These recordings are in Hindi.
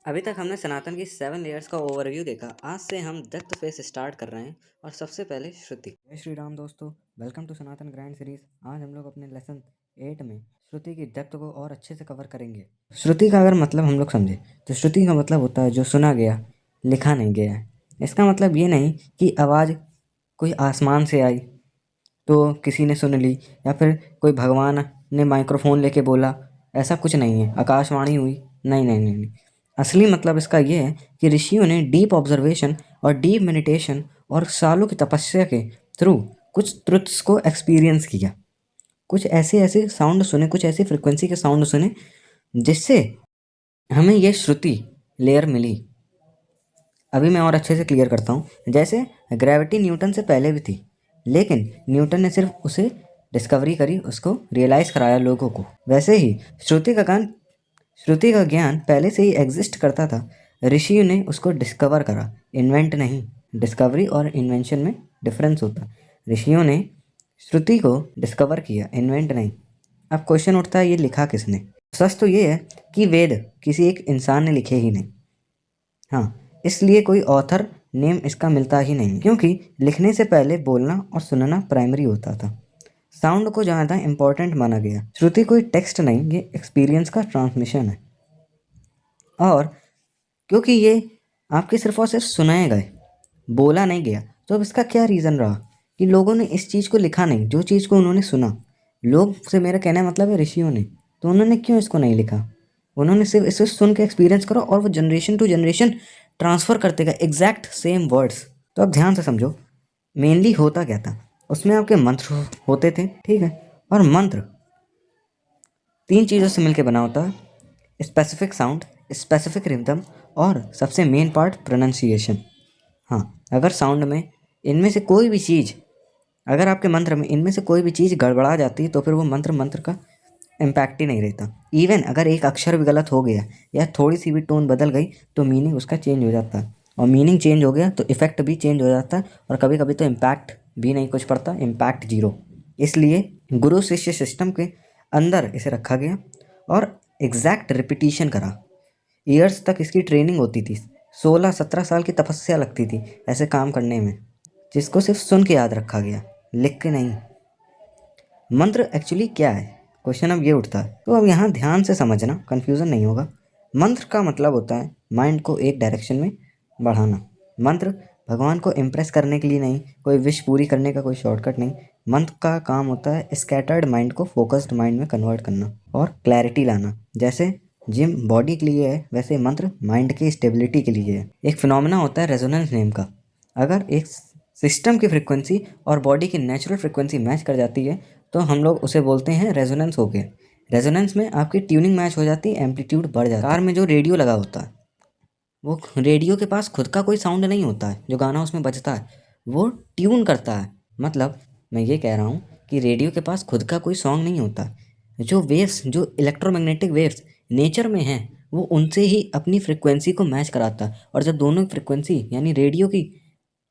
अभी तक हमने सनातन की 7 लेयर्स का ओवरव्यू देखा। आज से हम डेप्थ फेस स्टार्ट कर रहे हैं और सबसे पहले श्रुति। जय श्री राम दोस्तों, welcome to Sanatan grand series. आज हम लोग अपने लेसन 8 में श्रुति की डेप्थ को और अच्छे से कवर करेंगे। श्रुति का अगर मतलब हम लोग समझे तो श्रुति का मतलब होता है जो सुना गया, लिखा नहीं गया है। इसका मतलब ये नहीं कि आवाज़ कोई आसमान से आई तो किसी ने सुन ली या फिर कोई भगवान ने माइक्रोफोन लेके बोला, ऐसा कुछ नहीं है। आकाशवाणी हुई, नहीं नहीं नहीं नहीं। असली मतलब इसका ये है कि ऋषियों ने डीप ऑब्जर्वेशन और डीप मेडिटेशन और सालों की तपस्या के थ्रू कुछ ट्रुथ्स को एक्सपीरियंस किया। कुछ ऐसे ऐसे साउंड सुने, कुछ ऐसी फ्रिक्वेंसी के साउंड सुने जिससे हमें ये श्रुति लेयर मिली। अभी मैं और अच्छे से क्लियर करता हूँ। जैसे ग्रेविटी न्यूटन से पहले भी थी, लेकिन न्यूटन ने सिर्फ उसे डिस्कवरी करी, उसको रियलाइज़ कराया लोगों को। वैसे ही श्रुति का ज्ञान पहले से ही एग्जिस्ट करता था, ऋषियों ने उसको डिस्कवर करा, इन्वेंट नहीं। डिस्कवरी और इन्वेंशन में डिफरेंस होता। ऋषियों ने श्रुति को डिस्कवर किया, इन्वेंट नहीं। अब क्वेश्चन उठता है, ये लिखा किसने? सच तो ये है कि वेद किसी एक इंसान ने लिखे ही नहीं। हाँ, इसलिए कोई ऑथर नेम इसका मिलता ही नहीं, क्योंकि लिखने से पहले बोलना और सुनना प्राइमरी होता था। साउंड को ज़्यादा इम्पोर्टेंट माना गया। श्रुति कोई टेक्स्ट नहीं, ये एक्सपीरियंस का ट्रांसमिशन है। और क्योंकि ये आपके सिर्फ और सिर्फ सुनाए गए, बोला नहीं गया, तो अब इसका क्या रीज़न रहा कि लोगों ने इस चीज़ को लिखा नहीं, जो चीज़ को उन्होंने सुना। लोग से मेरा कहना मतलब है ऋषियों ने, तो उन्होंने क्यों इसको नहीं लिखा? उन्होंने सिर्फ इसे सुन के एक्सपीरियंस करो और वो जनरेशन टू जनरेशन ट्रांसफ़र करते गए एग्जैक्ट सेम वर्ड्स। तो अब ध्यान से समझो, मेनली होता क्या था। उसमें आपके मंत्र होते थे, ठीक है। और मंत्र 3 चीज़ों से मिलकर बना होता है, स्पेसिफिक साउंड, स्पेसिफिक रिदम और सबसे मेन पार्ट प्रोनाउंसिएशन। हाँ, अगर साउंड में इनमें से कोई भी चीज़, अगर आपके मंत्र में इनमें से कोई भी चीज़ गड़बड़ा जाती है तो फिर वो मंत्र का इम्पैक्ट ही नहीं रहता। इवन अगर एक अक्षर भी गलत हो गया या थोड़ी सी भी टोन बदल गई तो मीनिंग उसका चेंज हो जाता है, और मीनिंग चेंज हो गया तो इफ़ेक्ट भी चेंज हो जाता है, और कभी कभी तो इम्पैक्ट भी नहीं कुछ पड़ता, इम्पैक्ट 0। इसलिए गुरु शिष्य सिस्टम के अंदर इसे रखा गया और एग्जैक्ट रिपीटिशन करा। ईयर्स तक इसकी ट्रेनिंग होती थी, 16-17 साल की तपस्या लगती थी ऐसे काम करने में, जिसको सिर्फ सुन के याद रखा गया, लिख के नहीं। मंत्र एक्चुअली क्या है, क्वेश्चन अब ये उठता है। तो अब यहाँ ध्यान से समझना, कन्फ्यूज़न नहीं होगा। मंत्र का मतलब होता है माइंड को एक डायरेक्शन में बढ़ाना। मंत्र भगवान को इम्प्रेस करने के लिए नहीं, कोई विश पूरी करने का कोई शॉर्टकट नहीं। मंत्र का काम होता है स्कैटर्ड माइंड को फोकस्ड माइंड में कन्वर्ट करना और क्लैरिटी लाना। जैसे जिम बॉडी के लिए है, वैसे मंत्र माइंड की स्टेबिलिटी के लिए है। एक फिनोमेना होता है रेजोनेंस नेम का। अगर एक सिस्टम की फ्रिक्वेंसी और बॉडी की नेचुरल फ्रिक्वेंसी मैच कर जाती है तो हम लोग उसे बोलते हैं रेजोनेंस हो गया। रेजोनेंस में आपकी ट्यूनिंग मैच हो जाती है, एम्पलीट्यूड बढ़ जाता है। कार में जो रेडियो लगा होता है, वो रेडियो के पास खुद का कोई साउंड नहीं होता है, जो गाना उसमें बजता है वो ट्यून करता है। मतलब मैं ये कह रहा हूँ कि रेडियो के पास खुद का कोई सॉन्ग नहीं होता। जो वेव्स, जो इलेक्ट्रोमैग्नेटिक वेव्स नेचर में हैं, वो उनसे ही अपनी फ्रिक्वेंसी को मैच कराता है। और जब दोनों फ्रिक्वेंसी, यानी रेडियो की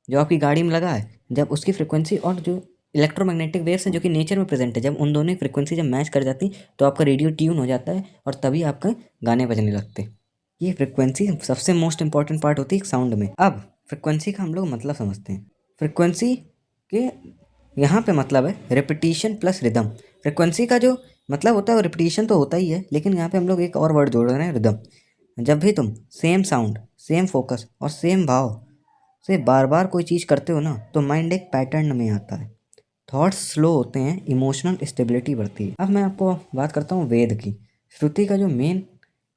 जो आपकी गाड़ी में लगा है, जब उसकी फ्रिक्वेंसी और जो इलेक्ट्रोमैग्नेटिक वेव्स हैं जो कि नेचर में प्रेजेंट है, जब उन दोनों की फ्रिक्वेंसी जब मैच कर जाती तो आपका रेडियो ट्यून हो जाता है और तभी आपका गाने बजने लगते। ये फ्रिक्वेंसी सबसे मोस्ट इंपॉर्टेंट पार्ट होती है साउंड में। अब फ्रिक्वेंसी का हम लोग मतलब समझते हैं। फ्रिक्वेंसी के यहाँ पे मतलब है रिपीटिशन प्लस रिदम। फ्रिक्वेंसी का जो मतलब होता है वो रिपीटिशन तो होता ही है, लेकिन यहाँ पे हम लोग एक और वर्ड जोड़ रहे हैं, रिदम। जब भी तुम सेम साउंड, सेम फोकस और सेम भाव से बार बार कोई चीज़ करते हो ना, तो माइंड एक पैटर्न में आता है, थॉट्स स्लो होते हैं, इमोशनल स्टेबिलिटी बढ़ती है। अब मैं आपको बात करता हूँ वेद की। श्रुति का जो मेन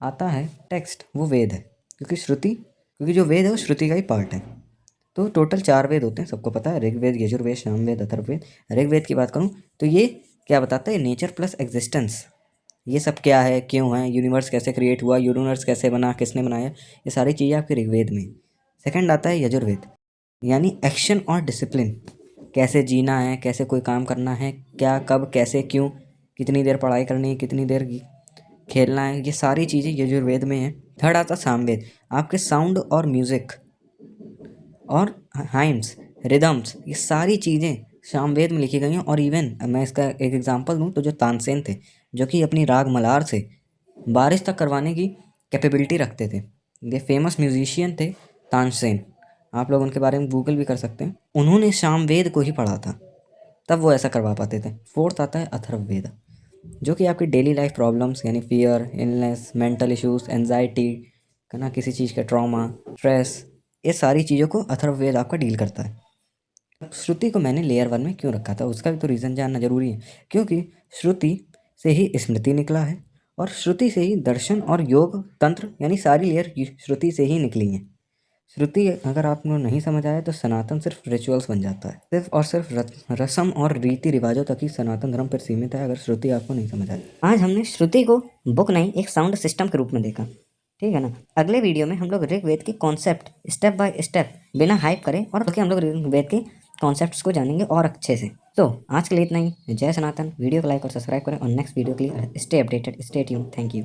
आता है टेक्स्ट, वो वेद है, क्योंकि जो वेद है वो श्रुति का ही पार्ट है। तो टोटल 4 वेद होते हैं, सबको पता है, ऋग्वेद, यजुर्वेद, सामवेद, अथर्ववेद। ऋग्वेद की बात करूँ तो ये क्या बताता है, नेचर प्लस एग्जिस्टेंस। ये सब क्या है, क्यों है, यूनिवर्स कैसे क्रिएट हुआ, यूनिवर्स कैसे बना, किसने बनाया, ये सारी चीज़ें आपके ऋग्वेद में। सेकंड आता है यजुर्वेद, यानी एक्शन और डिसिप्लिन, कैसे जीना है, कैसे कोई काम करना है, क्या, कब, कैसे, क्यों, कितनी देर पढ़ाई करनी है, कितनी देर खेलना है, ये सारी चीज़ें यजुर्वेद में हैं। थर्ड आता सामवेद, आपके साउंड और म्यूज़िक और हाइम्स, रिदम्स, ये सारी चीज़ें सामवेद में लिखी गई हैं। और इवन मैं इसका एक एग्जांपल दूं तो जो तानसेन थे, जो कि अपनी राग मलार से बारिश तक करवाने की कैपेबिलिटी रखते थे, ये फेमस म्यूजिशियन थे तानसेन, आप लोग उनके बारे में गूगल भी कर सकते हैं। उन्होंने सामवेद को ही पढ़ा था, तब वो ऐसा करवा पाते थे। फोर्थ आता है अथर्ववेद, जो कि आपकी डेली लाइफ प्रॉब्लम्स यानी fear, illness, mental issues, anxiety, ना किसी चीज़ का ट्रॉमा, स्ट्रेस, ये सारी चीज़ों को अथर्ववेद आपका डील करता है। श्रुति को मैंने लेयर 1 में क्यों रखा था, उसका भी तो रीज़न जानना जरूरी है, क्योंकि श्रुति से ही स्मृति निकला है और श्रुति से ही दर्शन और योग तंत्र यानी सारी लेयर श्रुति से ही निकली हैं। श्रुति अगर आपको नहीं समझ आया तो सनातन सिर्फ रिचुअल्स बन जाता है, सिर्फ और सिर्फ रस्म और रीति रिवाजों तक ही सनातन धर्म पर सीमित है, अगर श्रुति आपको नहीं समझ आए। आज हमने श्रुति को बुक नहीं, एक साउंड सिस्टम के रूप में देखा, ठीक है ना। अगले वीडियो में हम लोग ऋग्वेद की कॉन्सेप्ट स्टेप बाय स्टेप बिना हाइप करें और हम लोग ऋग्वेद के कॉन्सेप्ट्स को जानेंगे और अच्छे से। तो आज के लिए इतना ही। जय सनातन। वीडियो को लाइक और सब्सक्राइब करें और नेक्स्ट वीडियो के लिए stay updated, stay tuned. Thank you.